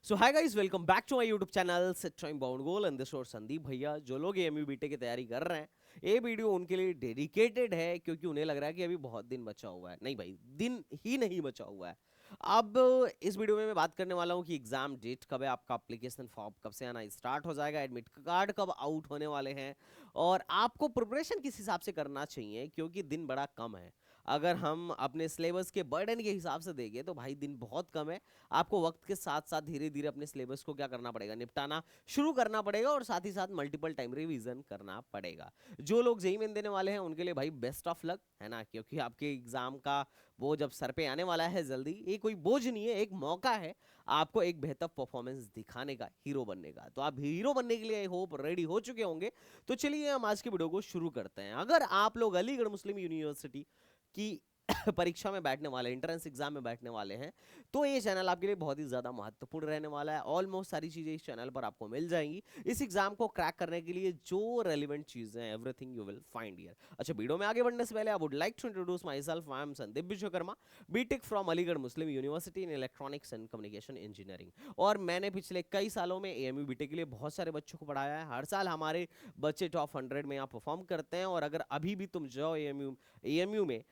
So hi guys, welcome back to my YouTube channel set time bound goal and this और संदीप भैया। जो लोग MU BTech की तैयारी कर रहे हैं, ये वीडियो उनके लिए डेडिकेटेड है क्योंकि उन्हें लग रहा है कि अभी बहुत दिन बचा हुआ है। नहीं भाई, दिन ही नहीं बचा हुआ है। अब इस वीडियो में मैं बात करने वाला हूँ कि एग्जाम डेट कब है, आपका एप्लीकेशन फॉर्म कब से आना स्टार्ट हो जाएगा, एडमिट कार्ड कब आउट होने वाले हैं और आपको प्रिपरेशन किस हिसाब से करना चाहिए क्योंकि दिन बड़ा कम है। अगर हम अपने सिलेबस के बर्डन के हिसाब से देंगे तो भाई दिन बहुत कम है। आपको वक्त के साथ साथ धीरे धीरे अपने सिलेबस को क्या करना पड़ेगा, निपटाना शुरू करना पड़ेगा और साथ ही साथ मल्टीपल टाइम रिवीजन करना पड़ेगा। जो लोग जेईई मेन देने वाले हैं उनके लिए भाई बेस्ट ऑफ लक है ना, क्योंकि आपके एग्जाम का बोझ अब सर पे आने वाला है जल्दी। ये कोई बोझ नहीं है, एक मौका है आपको एक बेहतर परफॉर्मेंस दिखाने का, हीरो बनने का। तो आप हीरो बनने के लिए आई होप रेडी हो चुके होंगे। तो चलिए हम आज की वीडियो को शुरू करते हैं। अगर आप लोग अलीगढ़ मुस्लिम यूनिवर्सिटी की परीक्षा में बैठने वाले, एंट्रेंस एग्जाम में बैठने वाले हैं, तो ये चैनल आपके लिए बहुत ही ज्यादा महत्वपूर्ण रहने वाला है। ऑलमोस्ट सारी चीजें इस चैनल पर आपको मिल जाएंगी इस एग्जाम को क्रैक करने के लिए। जो रेलिवेंट चीजें हैं, everything you will find here. अच्छा, वीडियो में आगे बढ़ने से पहले I would like to introduce my self. I am Sandeep Vishwakarma, BTech from Aligarh Muslim University in electronics and communication engineering. और मैंने पिछले कई सालों में एएमयू बीटेक के लिए बहुत सारे बच्चों को पढ़ाया है। हर साल हमारे बच्चे टॉप 100 में यहाँ परफॉर्म करते हैं। और अगर अभी भी तुम जाओ एएमयू में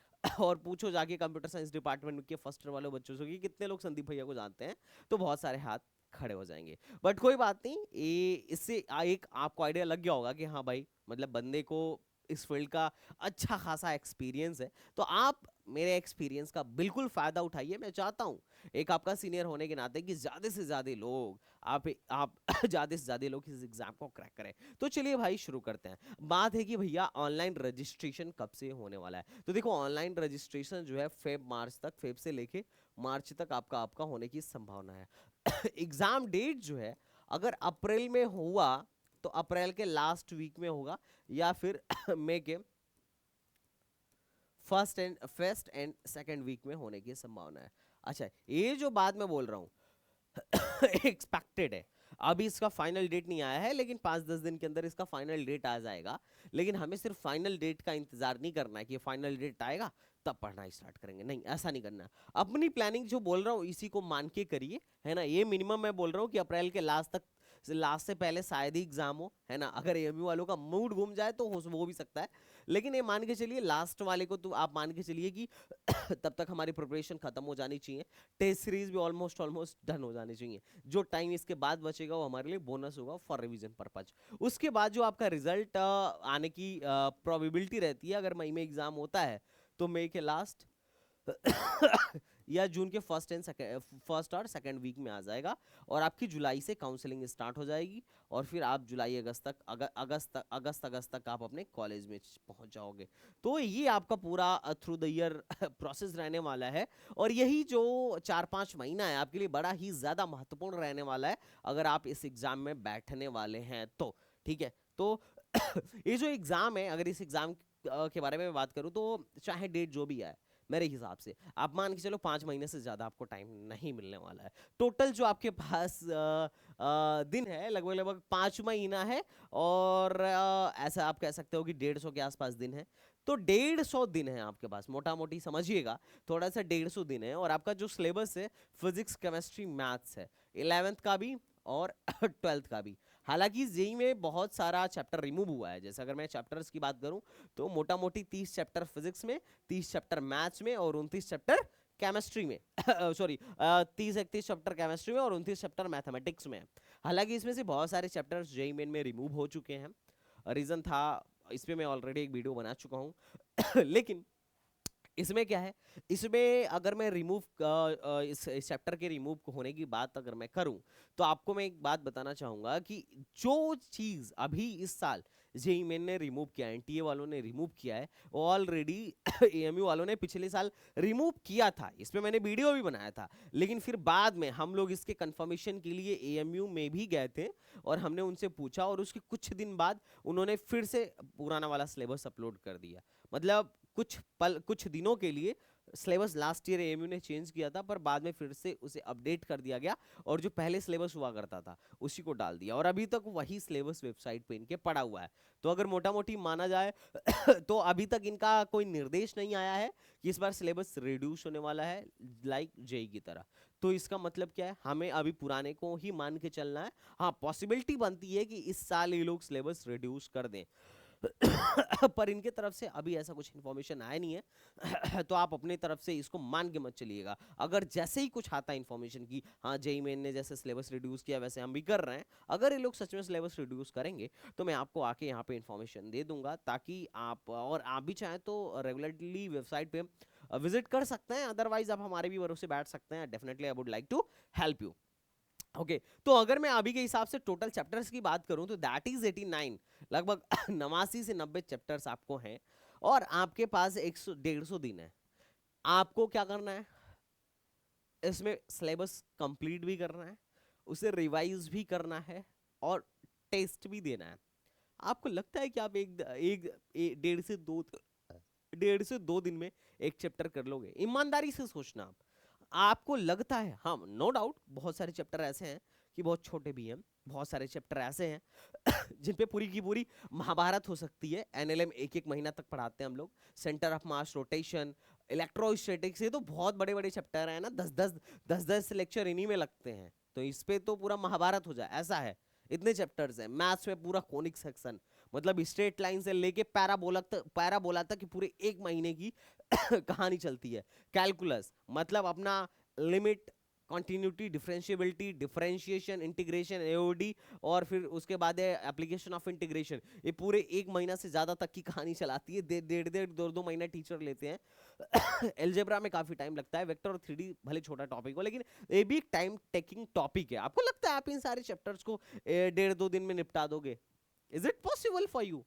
और पूछो जाके कंप्यूटर साइंस डिपार्टमेंट के फर्स्ट ईयर वाले बच्चों से कि कितने लोग संदीप भैया को जानते हैं, तो बहुत सारे हाथ खड़े हो जाएंगे। बट कोई बात नहीं, ये इससे एक आपको आइडिया लग गया होगा कि हाँ भाई, मतलब बंदे को इस फील्ड का अच्छा खासा एक्सपीरियंस है। तो आप मेरे एक्सपीरियंस का बिल्कुल फायदा उठाइए। मैं चाहता हूँ एक आपका सीनियर होने के नाते कि ज्यादा से ज्यादा लोग आप ज्यादा से ज्यादा लोग इस एग्जाम को क्रैक करें। तो चलिए भाई शुरू करते हैं। बात है कि भैया ऑनलाइन रजिस्ट्रेशन कब से होने वाला है। तो देखो, ऑनलाइन रजिस्ट्रेशन जो है मार्च तक, फेब से लेके मार्च तक आपका आपका होने की संभावना है। एग्जाम डेट जो है, अगर अप्रैल में हुआ तो अप्रैल के लास्ट वीक में होगा या फिर मई के फर्स्ट एंड सेकंड वीक में होने की संभावना है। अच्छा, ये जो बात मैं बोल रहा हूं एक्सपेक्टेड है। अभी इसका फाइनल डेट नहीं आया है, लेकिन 5-10 दिन के अंदर इसका फाइनल डेट आ जाएगा। लेकिन हमें सिर्फ फाइनल डेट का इंतजार नहीं करना है कि फाइनल डेट आएगा तब पढ़ना स्टार्ट करेंगे, नहीं ऐसा नहीं करना। अपनी प्लानिंग जो बोल रहा हूँ इसी को मान के करिए, है ना। ये मिनिमम मैं बोल रहा हूँ कि अप्रैल के लास्ट तक, लास्ट से पहले शायद ही एग्जाम हो, है ना। अगर एमयू वालों का मूड घूम जाए तो हो भी सकता है। लेकिन ये मान के चलिए लास्ट वाले को तो आप मान के चलिए कि तब तक हमारी प्रिपरेशन खत्म हो जानी चाहिए। टेस्ट सीरीज भी ऑलमोस्ट ऑलमोस्ट डन हो जानी चाहिए। जो टाइम इसके बाद बचेगा वो हमारे लिए बोनस होगा फॉर रिवीजन पर्पज। उसके बाद जो आपका रिजल्ट आने की प्रोबेबिलिटी रहती है, अगर मई में एग्जाम होता है तो मई के लास्ट या जून के फर्स्ट और सेकंड वीक में आ जाएगा। और आपकी जुलाई से काउंसलिंग स्टार्ट हो जाएगी और फिर आप जुलाई अगस्त तक अगस्त तक आप अपने कॉलेज में पहुंच जाओगे। तो ये आपका पूरा थ्रू द ईयर प्रोसेस रहने वाला है। और यही जो 4-5 महीना है आपके लिए बड़ा ही ज्यादा महत्वपूर्ण रहने वाला है अगर आप इस एग्जाम में बैठने वाले हैं तो। ठीक है, तो ये जो एग्जाम है, अगर इस एग्जाम के बारे में बात करूं तो चाहे डेट जो भी आए, मेरे हिसाब से आप मान के चलो 5 महीने से ज्यादा आपको टाइम नहीं मिलने वाला है। टोटल जो आपके पास दिन है लगभग लगभग 5 महीना है। और ऐसा आप कह सकते हो कि 150 के आसपास दिन है। तो 150 दिन है आपके पास, मोटा मोटी समझिएगा, थोड़ा सा 150 दिन है। और आपका जो सिलेबस है फिजिक्स केमिस्ट्री मैथ्स है, 11th का भी और 12th का भी। हालांकि जेई में बहुत सारा चैप्टर रिमूव हुआ है। जैसे अगर मैं चैप्टर्स की बात करूं तो मोटा मोटी 30 चैप्टर फिजिक्स में, 30 चैप्टर मैथ्स में और 29 चैप्टर केमिस्ट्री में सॉरी 30-31 चैप्टर केमिस्ट्री में और 29 चैप्टर मैथमेटिक्स में। हालांकि इसमें से बहुत सारे चैप्टर्स जेईई मेन में रिमूव हो चुके हैं। रीजन था, इस पे मैं ऑलरेडी एक वीडियो बना चुका हूं लेकिन इसमें क्या है, इसमें अगर मैं इस चैप्टर के रिमूव होने की बात अगर मैं करूं तो आपको मैं एक बात बताना चाहूंगा कि जो चीज अभी इस साल जेईई मेन ने रिमूव किया है, एनटीए वालों ने रिमूव किया है, ऑलरेडी एएमयू वालों ने पिछले साल रिमूव किया था। इस पे मैंने वीडियो भी बनाया था। लेकिन फिर बाद में हम लोग इसके कंफर्मेशन के लिए एएमयू में भी गए थे और हमने उनसे पूछा और उसके कुछ दिन बाद उन्होंने फिर से पुराना वाला सिलेबस अपलोड कर दिया। मतलब कुछ दिनों के लिए सिलेबस लास्ट ईयर एएमयू ने चेंज किया था, पर बाद में फिर से उसे अपडेट कर दिया गया और जो पहले सिलेबस हुआ करता था उसी को डाल दिया। और अभी तक वही सिलेबस वेबसाइट पे इनके पड़ा हुआ है। तो अगर मोटा मोटी माना जाए तो अभी तक इनका कोई निर्देश नहीं आया है कि इस बार सिलेबस रिड्यूस होने वाला है लाइक जेई की तरह। तो इसका मतलब क्या है, हमें अभी पुराने को ही मान के चलना है। हाँ, पॉसिबिलिटी बनती है कि इस साल ये लोग सिलेबस रिड्यूस कर दें पर इनके तरफ से अभी ऐसा कुछ इन्फॉर्मेशन आया नहीं है तो आप अपनी तरफ से इसको मान के मत चलिएगा। अगर जैसे ही कुछ आता है इन्फॉर्मेशन की, हाँ जेईई मेन ने जैसे सिलेबस रिड्यूस किया वैसे हम भी कर रहे हैं, अगर ये लोग सच में सिलेबस रिड्यूस करेंगे तो मैं आपको आके यहाँ पे इन्फॉर्मेशन दे दूंगा, ताकि आप भी चाहें तो रेगुलरली वेबसाइट पे विजिट कर सकते हैं, अदरवाइज आप हमारे भी भरोसे बैठ सकते हैं। Definitely I would like to help you. Okay तो अगर मैं अभी के हिसाब से टोटल चैप्टर्स की बात करूं तो दैट इज 89, लगभग 89 से 90 चैप्टर्स आपको हैं, और आपके पास 100-150 दिन है। आपको क्या करना है, इसमें सिलेबस कंप्लीट भी करना है, उसे रिवाइज भी करना है, और टेस्ट भी देना है। आपको लगता है कि आप डेढ़ से दो 1.5 से 2 दिन में एक चैप्टर कर लोगे? ईमानदारी से सोचना आप, आपको लगता है? हाँ नो डाउट बहुत सारे चैप्टर ऐसे हैं कि बहुत छोटे भी हैं, बहुत सारे चैप्टर ऐसे हैं जिन पे पूरी की पूरी महाभारत हो सकती है। एनएलएम एक एक महीना तक पढ़ाते हैं हम लोग, centre of mass rotation, electrostatics, ये तो बहुत बड़े बड़े चैप्टर है ना, 10-10 लेक्चर इन्हीं में लगते हैं, तो इस पे तो पूरा महाभारत हो जाए ऐसा है। इतने चैप्टर्स हैं। मैथ्स में पूरा कोनिक सेक्शन, मतलब स्ट्रेट लाइन से लेके पैराबोला तक की पूरे एक महीने की कहानी चलती है। कैलकुलस मतलब अपना limit, continuity, differentiability, differentiation, integration, AOD, और फिर उसके बाद है एप्लीकेशन ऑफ इंटीग्रेशन। ये पूरे एक महीना से ज्यादा तक की कहानी चलाती है, 1.5-2 महीना टीचर लेते हैं एलजेब्रा में काफी टाइम लगता है, वेक्टर और 3D भले छोटा टॉपिक हो लेकिन ये भी टाइम टेकिंग टॉपिक है। आपको लगता है आप इन सारे चैप्टर्स को 1.5-2 दिन में निपटा दोगे? Is it possible for you?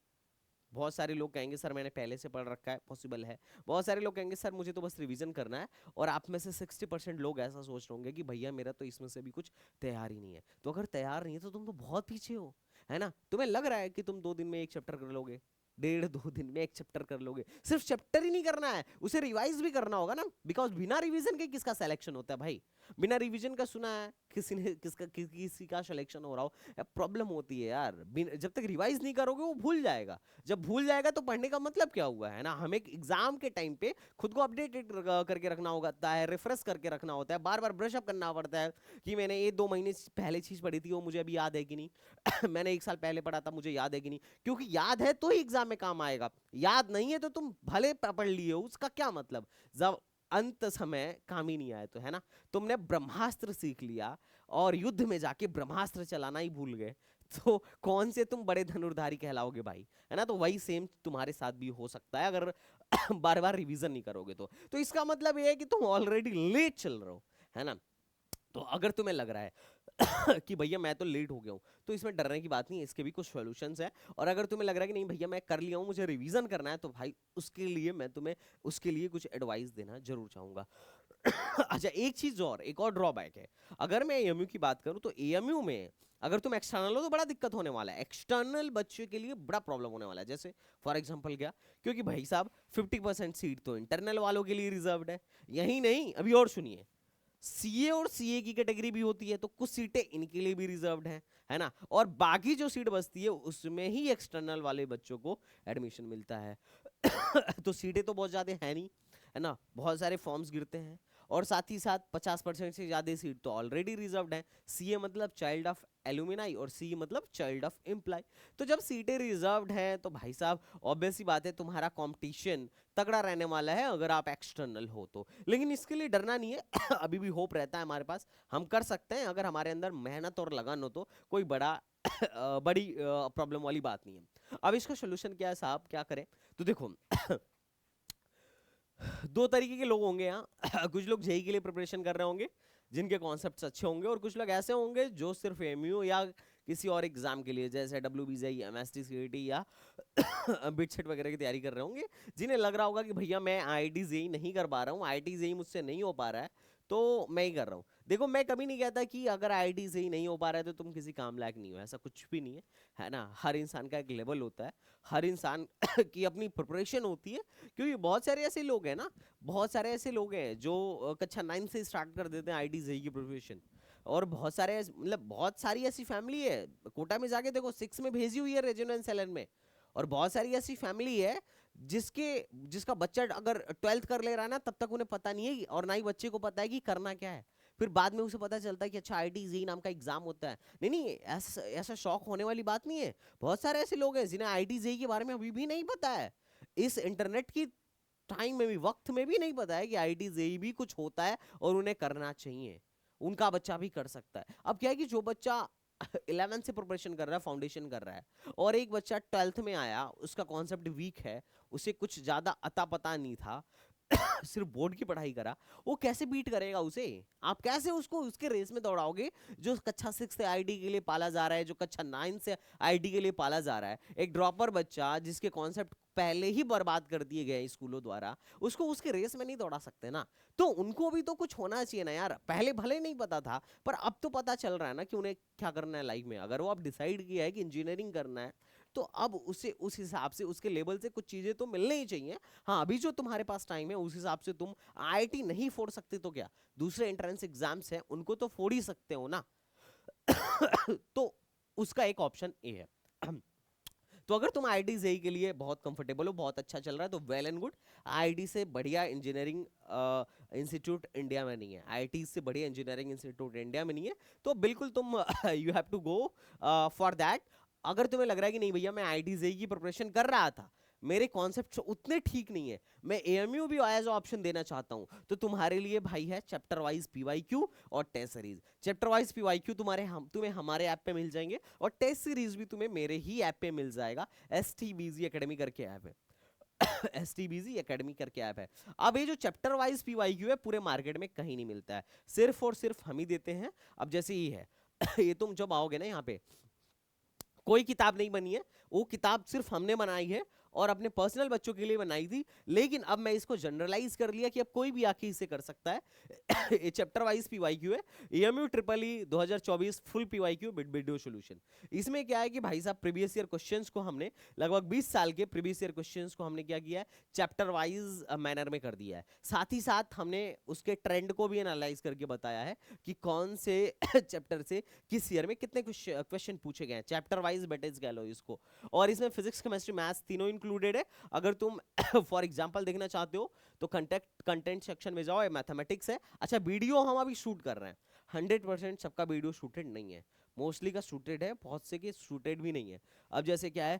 बहुत सारे लोग कहेंगे सर मैंने पहले से पढ़ रखा है, पॉसिबल है। बहुत सारे लोग कहेंगे सर मुझे तो बस रिवीजन करना है, और आप में से 60% लोग ऐसा सोच रहे होंगे कि भैया मेरा तो इसमें से भी कुछ तैयार ही नहीं है। तो अगर तैयार नहीं है तो तुम तो बहुत पीछे हो, है ना? तुम्हें लग रहा है कि तुम 2 दिन में एक चैप्टर कर लोगे, 1.5-2 दिन में एक चैप्टर कर लोगे? सिर्फ चैप्टर ही नहीं करना है, उसे रिवाइज भी करना होगा ना, बिकॉज बिना रिवीजन के किसका सिलेक्शन होता है भाई? बिना रिवीजन का सुना है किसी का सिलेक्शन हो रहा हो? प्रॉब्लम होती है यार, जब तक रिवाइज नहीं करोगे वो भूल जाएगा, जब भूल जाएगा तो पढ़ने का मतलब क्या हुआ, है ना? हमें एग्जाम के टाइम पे खुद को अपडेटेड करके रखना होता है, रिफ्रेश करके रखना होता है, बार बार ब्रश अप करना पड़ता है कि मैंने ये 2 महीने पहले चीज पढ़ी थी वो मुझे अभी याद है कि नहीं मैंने 1 साल पहले पढ़ा था मुझे याद है कि नहीं, क्योंकि याद है तो ही एग्जाम में काम आएगा, याद नहीं है तो तुम भले पढ़ लिए हो उसका क्या मतलब, जब अंत समय काम ही नहीं आए तो, है ना? तुमने ब्रह्मास्त्र सीख लिया और युद्ध में जाके ब्रह्मास्त्र चलाना ही भूल गए, तो कौन से तुम बड़े धनुर्धारी कहलाओगे भाई, है ना? तो वही सेम तुम्हारे साथ भी हो सकता है अगर बार बार रिवीजन नहीं करोगे तो इसका मतलब ये है कि तुम ऑलरेडी लेट चल रहे हो, है ना? तो अगर तुम्हें लग रहा है कि भैया मैं तो लेट हो गया हूँ, तो इसमें डरने की बात नहीं है, इसके भी कुछ सॉल्यूशंस है। और अगर तुम्हें लग रहा है कि नहीं भैया मैं कर लिया हूँ मुझे रिवीजन करना है, तो भाई उसके लिए मैं तुम्हें उसके लिए कुछ एडवाइस देना जरूर चाहूंगा अच्छा एक और ड्रॉबैक है, अगर मैं एएमयू की बात करूं तो एएमयू में अगर तुम एक्सटर्नल हो तो बड़ा दिक्कत होने वाला है, एक्सटर्नल बच्चे के लिए बड़ा प्रॉब्लम होने वाला है। जैसे फॉर एग्जांपल क्या, क्योंकि भाई साहब 50% सीट तो इंटरनल वालों के लिए रिजर्व्ड है। यही नहीं, अभी और सुनिए, सीए और सीए की कैटेगरी भी होती है तो कुछ सीटें इनके लिए भी रिजर्व्ड हैं, है ना? और बाकी जो सीट बचती है उसमें ही एक्सटर्नल वाले बच्चों को एडमिशन मिलता है तो सीटें तो बहुत ज्यादा है नहीं, है ना? बहुत सारे फॉर्म्स गिरते हैं, और साथ ही साथ 50% से ज्यादा सीट तो ऑलरेडी रिजर्व्ड है। सीए मतलब चाइल्ड ऑफ एलुमिनाई और सी मतलब चाइल्ड ऑफ एम्प्लॉय। तो जब सीटें रिजर्व्ड हैं तो भाई साहब ऑब्वियस सी बात है तुम्हारा कंपटीशन तगड़ा रहने वाला है अगर आप एक्सटर्नल हो तो। लेकिन इसके लिए डरना नहीं है अभी भी होप रहता है हमारे पास, हम कर सकते हैं अगर हमारे अंदर मेहनत और लगन हो तो, कोई बड़ी प्रॉब्लम वाली बात नहीं है। अब इसका सोल्यूशन क्या है साहब, क्या करें? तो देखो 2 तरीके के लोग होंगे यहाँ कुछ लोग जेई के लिए प्रिपरेशन कर रहे होंगे जिनके कॉन्सेप्ट्स अच्छे होंगे, और कुछ लोग ऐसे होंगे जो सिर्फ एमयू या किसी और एग्जाम के लिए जैसे डब्ल्यूबीजेई, एमएसटी, सीईटी या बिटसेट वगैरह की तैयारी कर रहे होंगे, जिन्हें लग रहा होगा कि भैया मैं आईआईटी जेई नहीं कर पा रहा हूँ, आईआईटी जेई मुझसे नहीं हो पा रहा है तो मैं ही कर रहा हूँ। देखो मैं कभी नहीं कहता कि अगर आईआईटी जेई नहीं हो पा रहा है तो तुम किसी काम लायक नहीं हो, ऐसा कुछ भी नहीं है, है ना? हर इंसान का एक लेवल होता है, हर इंसान की अपनी प्रिपरेशन होती है। क्योंकि बहुत सारे ऐसे लोग हैं ना, बहुत सारे ऐसे लोग हैं जो कक्षा 9 से स्टार्ट कर देते हैं आईआईटी जेई की प्रिपरेशन, और बहुत सारे मतलब बहुत सारी ऐसी फैमिली है, कोटा में जाके देखो 6 में भेजी हुई है रेजिडेंस सेलन में, और बहुत सारी ऐसी फैमिली है जिसका बच्चा अगर 12th कर ले रहा है ना तब तक उन्हें पता नहीं है और ना ही बच्चे को पता है कि करना क्या है। फिर बाद में उसे पता चलता है कि अच्छा आईआईटी जेईई नाम का एग्जाम होता है। नहीं नहीं, ऐसा ऐसा शौक होने वाली बात नहीं है। बहुत सारे ऐसे लोग हैं जिन्हें आईआईटी जेईई के बारे में अभी भी नहीं पता है। इस इंटरनेट की टाइम में भी, वक्त में भी नहीं पता है कि आईआईटी जेईई भी कुछ होता है और उन्हें करना चाहिए। उनका बच्चा भी कर सकता है। अब क्या है कि जो बच्चा 11 से प्रिपरेशन कर रहा है, फाउंडेशन कर रहा है, और एक बच्चा 12th में आया, उसका कॉन्सेप्ट वीक है, उसे कुछ ज्यादा अता पता नहीं था, सिर्फ बोर्ड की पढ़ाई करा, वो कैसे बीट करेगा उसे? आप कैसे उसको उसके रेस में दौड़ाओगे? जो कक्षा 6 से आईडी के लिए पाला जा रहा है, जो कक्षा 9 से आईडी के लिए पाला जा रहा है, एक ड्रॉपर बच्चा जिसके कॉन्सेप्ट पहले ही बर्बाद कर दिए गए स्कूलों द्वारा, उसको उसके रेस में नहीं दौड़ा सकते ना। तो उनको भी तो कुछ होना चाहिए ना यार। पहले भले नहीं पता था, पर अब तो पता चल रहा है ना कि उन्हें क्या करना है लाइफ में। अगर वो अब डिसाइड किया है कि इंजीनियरिंग करना है, तो अब उसे उस हिसाब से उसके लेवल से कुछ चीजें तो मिलनी ही चाहिए। हाँ, अभी जो तुम्हारे पास टाइम है उस हिसाब से तुम आईआईटी नहीं फोड़ सकते तो क्या, दूसरे एंट्रेंस एग्जाम्स हैं उनको तो फोड़ ही सकते हो ना। तो उसका एक ऑप्शन ए है। तो अगर तुम आईआईटी जेईई के लिए बहुत कंफर्टेबल हो, बहुत अच्छा चल रहा है, तो वेल एंड गुड। आईआईटी से बढ़िया इंजीनियरिंग इंस्टीट्यूट इंडिया में नहीं है, आईआईटी से बढ़िया इंजीनियरिंग इंस्टीट्यूट इंडिया में नहीं है। तो बिल्कुल तुम you have to go for that. अगर तुम्हें लग रहा है कि नहीं भैया मैं आईआईटी जेईई की प्रिपरेशन कर रहा था, मेरे कॉन्सेप्ट उतने ठीक नहीं है, मैं एएमयू भी एज ऑप्शन देना चाहता हूं, तो तुम्हारे लिए भाई है चैप्टर वाइज पीवाईक्यू और test series. Chapter wise PYQ तुम्हें हमारे ऐप पे मिल जाएंगे, और टेस्ट सीरीज भी तुम्हें मेरे ही ऐप पे मिल जाएगा। एसटीबीजी एकेडमी करके ऐप है। एसटीबीजी एकेडमी करके ऐप है। अब ये जो चैप्टर वाइज पीवाईक्यू है, पूरे मार्केट में कहीं नहीं मिलता है, सिर्फ और सिर्फ हम ही देते हैं। अब जैसे ये है, ये तुम जब आओगे ना यहाँ पे, कोई किताब नहीं बनी है, वो किताब सिर्फ हमने बनाई है और अपने पर्सनल बच्चों के लिए बनाई थी। लेकिन अब मैं इसको जनरलाइज कर लिया कि अब कोई भी आके इसे कर सकता है। ये चैप्टर वाइज पीवाईक्यू है, AMU triple E 2024 full PYQ with video solution. इसमें क्या है कि भाई साहब प्रीवियस ईयर क्वेश्चंस को हमने, लगभग 20 साल के प्रीवियस ईयर क्वेश्चंस को हमने क्या किया है, चैप्टर वाइज मैनर में कर दिया है। साथ ही साथ हमने उसके ट्रेंड को भी एनालाइज करके बताया है कि कौन से चैप्टर से किस ईयर में कितने क्वेश्चन पूछे गए हैं, चैप्टर वाइज बेटेज कह लो इसको। और इसमें फिजिक्स केमिस्ट्री मैथ्स तीनों इंक्लूडेड है। अगर तुम फॉर एग्जांपल देखना चाहते हो तो कंटेंट सेक्शन में जाओ, मैथमेटिक्स है। अच्छा, वीडियो हम अभी शूट कर रहे हैं, 100% सबका वीडियो शूटेड नहीं है, मोस्टली का शूटेड है, बहुत से के शूटेड भी नहीं है। अब जैसे क्या है,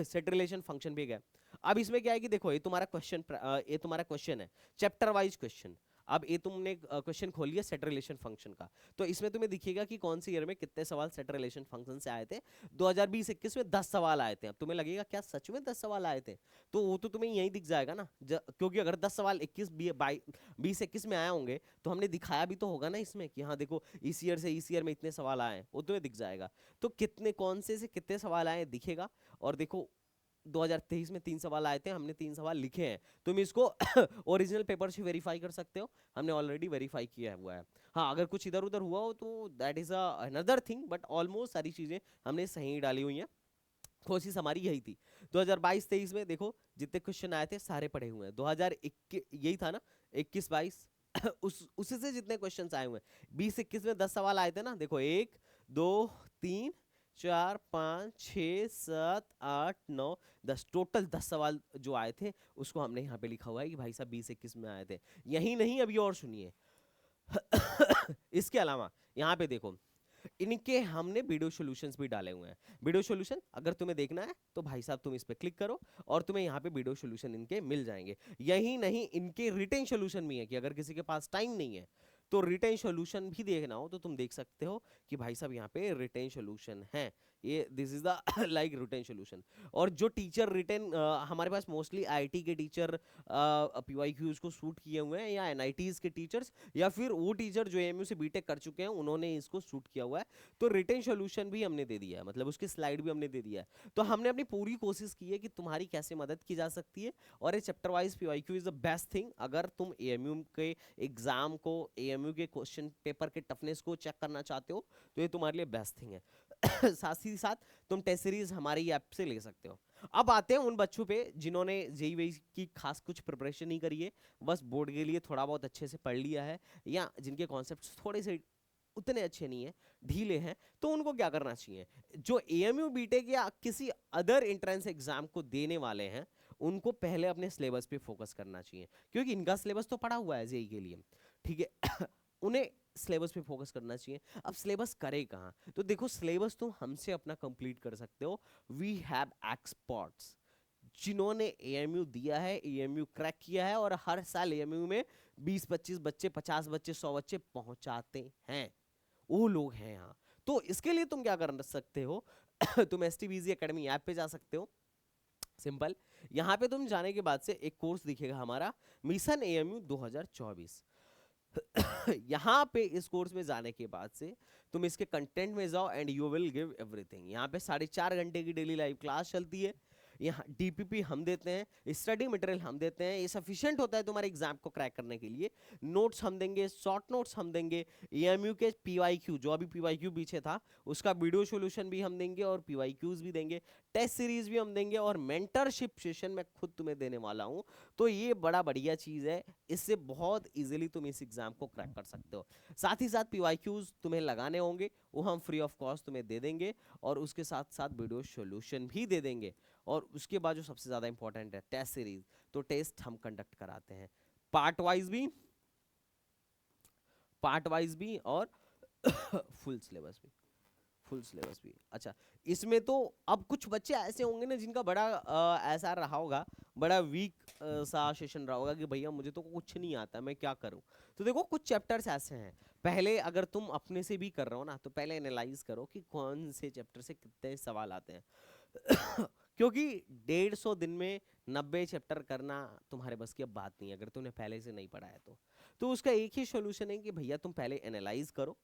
सेट रिलेशन फंक्शन भी है। अब इसमें क्या है कि देखो, ये तुम्हारा क्वेश्चन है, चैप्टर वाइज क्वेश्चन। अब ये तुमने क्वेश्चन खोल लिया सेट रिलेशन फंक्शन का, तो इसमें तुम्हें दिखेगा कि कौन सी ईयर में कितने सवाल सेट रिलेशन फंक्शन से आए थे। 2020-21 में 10 सवाल आए थे। अब तुम्हें लगेगा क्या सच में 10 सवाल आए थे? तो वो तो तुम्हें यही दिख जाएगा ना, क्योंकि अगर 10 सवाल 20-21 में आए होंगे तो हमने दिखाया भी तो होगा ना इसमें कि हाँ देखो इस ईयर से इस ईयर में इतने सवाल आए हैं, वो तुम्हें दिख जाएगा। तो कितने कौन से कितने सवाल आए दिखेगा। और देखो 2023 में 3 सवाल आए थे, हमने 3 सवाल लिखे हैं। तुम इसको ओरिजिनल पेपर से वेरीफाई कर सकते हो, हमने ऑलरेडी वेरीफाई किया हुआ है। हाँ, अगर कुछ इधर उधर हुआ हो तो that is another thing, but almost सारी चीजें हमने सही डाली हुई हैं। कोशिश हमारी यही थी। 2022-23 में देखो जितने क्वेश्चन आए थे सारे पढ़े हुए हैं। 2021 यही था ना, 21-22 उसी से जितने क्वेश्चंस आए हुए हैं। 20-21 में 10 सवाल आए थे ना, देखो 1 2 3 4 5 6 7 8 9 10, टोटल 10 सवाल जो आए थे उसको हमने यहाँ पे लिखा हुआ है कि भाई साहब 20-21 में आए थे। यही नहीं, अभी और सुनिए। इसके अलावा यहाँ पे देखो, इनके हमने वीडियो सॉल्यूशंस भी डाले हुए हैं। वीडियो सॉल्यूशन अगर तुम्हें देखना है तो भाई साहब तुम इस पे क्लिक करो और तुम्हें यहाँ पे वीडियो सॉल्यूशन इनके मिल जाएंगे। यही नहीं, इनके रिटेन सॉल्यूशन भी है कि अगर किसी के पास टाइम नहीं है तो रिटेन सॉल्यूशन भी देखना हो तो तुम देख सकते हो कि भाई साहब यहाँ पे रिटेन सॉल्यूशन है। ये this is the like written solution. और जो टीचर रिटेन हमारे पास मोस्टली आईटी के टीचर पीवाईक्यूज को शूट किए हुए हैं, या एनआईटीज के टीचर्स, या फिर वो टीचर जो एमयू से बीटेक कर चुके हैं उन्होंने इसको शूट किया हुआ है। तो रिटेन सॉल्यूशन भी हमने दे दिया है, मतलब उसकी स्लाइड भी हमने दे दिया है। तो हमने अपनी पूरी कोशिश की है कि तुम्हारी कैसे मदद की जा सकती है। और ये chapter wise PYQ is the best thing. अगर तुम एएमयू के एग्जाम को, एएमयू के क्वेश्चन पेपर के टफनेस को चेक करना चाहते हो तो ये तुम्हारे लिए बेस्ट थिंग है। साथ ही साथ तुम टेस्ट सीरीज हमारी ऐप से ले सकते हो। अब आते हैं उन बच्चों पे जिन्होंने जेईई वेई की खास कुछ प्रिपरेशन नहीं करी है, बस बोर्ड के लिए थोड़ा बहुत अच्छे से पढ़ लिया है, या जिनके कॉन्सेप्ट्स थोड़े से उतने अच्छे नहीं है, ढीले हैं। तो उनको क्या करना चाहिए? जो एएमयू बीटेक या किसी अदर एंट्रेंस एग्जाम को देने वाले हैं उनको पहले अपने सिलेबस पे फोकस करना चाहिए, क्योंकि इनका सिलेबस तो पड़ा हुआ है जेईई के लिए, ठीक है। उन्हें सिलेबस पे फोकस करना चाहिए। अब सिलेबस करे कहाँ, तो देखो सिलेबस तुम हमसे अपना कंप्लीट कर सकते हो। वी हैव एक्सपर्ट्स जिन्होंने एएमयू दिया है, एएमयू क्रैक किया है, और हर साल एएमयू में 20-25 बच्चे, 50 बच्चे, 100 बच्चे पहुंचाते हैं, वो लोग हैं यहाँ। तो इसके लिए तुम क्या कर सकते हो तुम एसटीबीजी एकेडमी ऐप पे जा सकते हो। सिंपल, यहाँ पे तुम जाने के बाद से एक कोर्स दिखेगा हमारा, मिशन एएमयू 2024। यहाँ पे इस कोर्स में जाने के बाद से तुम इसके कंटेंट में जाओ and you will give everything. यहाँ पे 4.5 घंटे की डेली लाइव क्लास चलती है। यहाँ डीपीपी हम देते हैं, स्टडी मटेरियल हम देते हैं, ये सफिशिएंट होता है तुम्हारे एग्जाम को क्रैक करने के लिए। नोट्स हम देंगे, शॉर्ट नोट्स हम देंगे, एएमयू के पीवाईक्यू, जो अभी पीवाईक्यू पीछे था उसका वीडियो सॉल्यूशन भी हम देंगे, और पीवाईक्यूज भी देंगे, टेस्ट सीरीज भी हम देंगे, और मेंटरशिप सेशन मैं खुद तुम्हें देने वाला हूँ। तो ये बड़ा बढ़िया चीज है, इससे बहुत इजीली तुम इस एग्जाम को क्रैक कर सकते हो। साथ ही साथ पीवाईक्यूज तुम्हें लगाने होंगे, वो हम फ्री ऑफ कॉस्ट तुम्हें दे देंगे, और उसके साथ साथ वीडियो सॉल्यूशन भी दे देंगे। और उसके बाद जो सबसे ज्यादा इंपॉर्टेंट है टेस्ट सीरीज, तो टेस्ट हम कंडक्ट कराते हैं पार्ट वाइज भी और फुल सिलेबस भी। अच्छा, इसमें तो अब कुछ बच्चे ऐसे होंगे ना जिनका बड़ा ऐसा रहा होगा, बड़ा वीक सा सेशन रहा होगा कि भैया मुझे तो कुछ नहीं आता, मैं क्या करूं। तो देखो कुछ चैप्टर्स ऐसे हैं, पहले अगर तुम अपने से भी कर रहे हो ना, तो पहले एनालाइज करो कि कौन से चैप्टर से कितने सवाल आते हैं क्योंकि 150 दिन में 90 चैप्टर करना तुम्हारे बस की अब बात नहीं है, अगर तुमने पहले से नहीं पढ़ा है तो उसका एक ही सॉल्यूशन है कि भैया तुम पहले एनालाइज करो।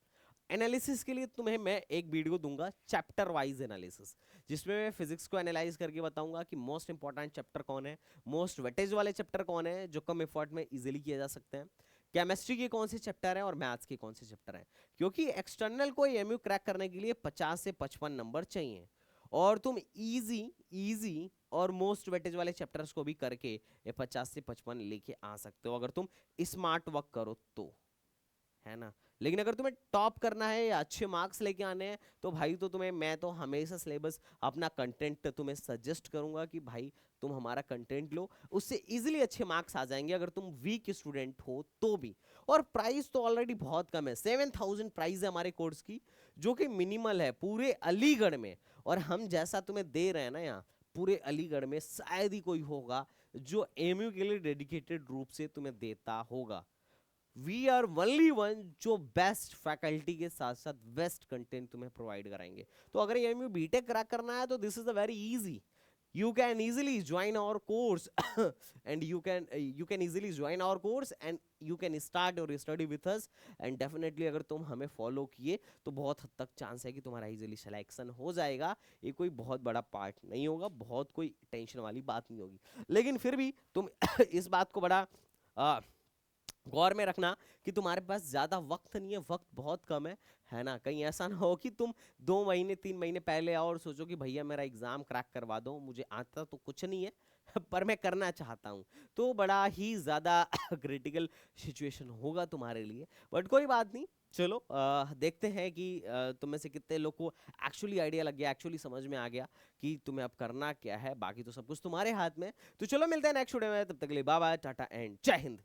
एनालिसिस के लिए तुम्हें मैं एक वीडियो दूंगा, चैप्टर वाइज एनालिसिस, जिसमें मैं फिजिक्स को एनालाइज करके बताऊंगा कि मोस्ट इंपॉर्टेंट चैप्टर कौन है, मोस्ट वेटेज वाले चैप्टर कौन है जो कम एफर्ट में इजीली किए जा सकते हैं, केमिस्ट्री के कौन से चैप्टर हैं और मैथ्स के कौन से चैप्टर हैं। क्योंकि एक्सटर्नल को एमयू क्रैक करने के लिए 50 से 55 नंबर चाहिए, और तुम इजी और मोस्ट वेटेज वाले चैप्टर्स को भी करके ये 50 से 55 लेके आ सकते हो, अगर तुम स्मार्ट वर्क करो तो, है ना। लेकिन अगर तुम्हें टॉप करना है या अच्छे मार्क्स लेके आने हैं, तो भाई तो मैं तो हमेशा सिलेबस अपना कंटेंट तुम्हें सजेस्ट करूंगा कि भाई तुम हमारा कंटेंट लो, उससे इजीली अच्छे मार्क्स आ जाएंगे अगर तुम वीक स्टूडेंट हो तो भी। और प्राइस तो ऑलरेडी बहुत कम है, 7000 प्राइस है हमारे कोर्स की, जो कि मिनिमल है पूरे अलीगढ़ में। और हम जैसा तुम्हें दे रहे हैं ना यहाँ, पूरे अलीगढ़ में शायद ही कोई होगा जो एमयू के लिए डेडिकेटेड रूप से तुम्हें देता होगा। वी आर ओनली वन जो बेस्ट फैकल्टी के साथ साथ बेस्ट कंटेंट तुम्हें प्रोवाइड कराएंगे। तो अगर एमयू बीटेक क्रैक करना है तो this is a very easy, you can easily join our course and you can easily join our course and you can start your study with us, and definitely अगर तुम हमें follow किए तो बहुत हद तक चांस है कि तुम्हारा इजीली सिलेक्शन हो जाएगा। ये कोई बहुत बड़ा पार्ट नहीं होगा, बहुत कोई टेंशन वाली बात नहीं होगी, लेकिन फिर भी तुम इस बात को बड़ा गौर में रखना कि तुम्हारे पास ज्यादा वक्त नहीं है, वक्त बहुत कम है ना। कहीं ऐसा ना हो कि तुम 2 महीने 3 महीने पहले और सोचो कि भैया मेरा एग्जाम क्रैक करवा दो, मुझे आता तो कुछ नहीं है पर मैं करना चाहता हूँ, तो बड़ा ही ज्यादा क्रिटिकल सिचुएशन होगा तुम्हारे लिए। बट कोई बात नहीं, चलो देखते हैं कि तुम में से कितने लोग को एक्चुअली आइडिया लग गया, एक्चुअली समझ में आ गया कि तुम्हें अब करना क्या है। बाकी तो सब कुछ तुम्हारे हाथ में। तो चलो मिलते हैं नेक्स्ट वीडियो में, तब तक के लिए बाय बाय, टाटा एंड जय हिंद।